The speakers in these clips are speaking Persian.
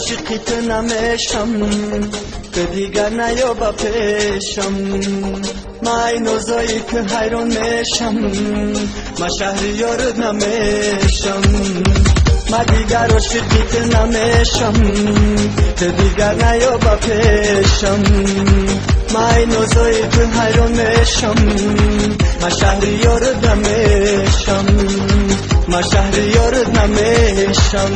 عاشقیت نمیشم که دیگر نیابه پیشم. من این اوضاعی که حیران میشم، من شهریارت نمیشم. من دیگر عاشقیت نمیشم که دیگر نیابه پیشم. من این اوضاعی که حیران میشم، من شهریارت نمیشم. من شهریارت نمیشم.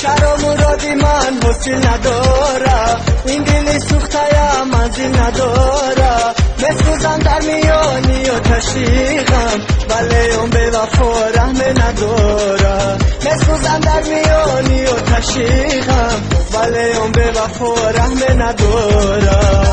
چرا مرادی من حاصل نداره، این دل سوخته‌ام منزل نداره. بسوزم در میانی و تشریقم، ولی اون به وفا رحم نداره. بسوزم در میانی و تشریقم، ولی اون به وفا رحم نداره.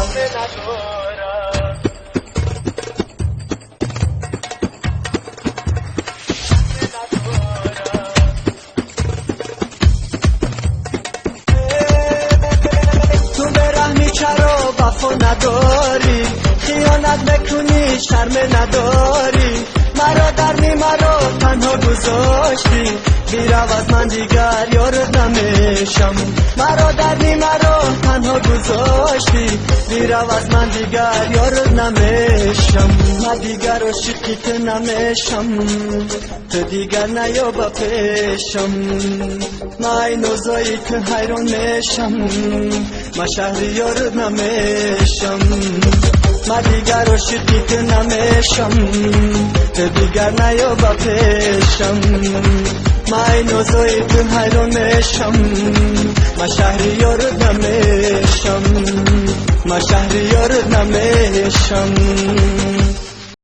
چرا وفا نداری، خیانت میکنی شرم نداری. مرا در مرا تنها گذاشتی، بیرو از من دیگر یارت نمیشم. مرا در مرا تنها گذاشتی، بیرو از من دیگر یارت نمیشم. من دیگر عاشقیت نمیشم که دیگر نیابه پیشم. من این اوضاعی که حیران میشم، من شهریارت نمیشم. من دیگر عاشقیت نمیشم که دیگر نیابه پیشم. من این اوضاعی که حیران میشم، من شهریارت نمیشم. من شهریارت نمیشم.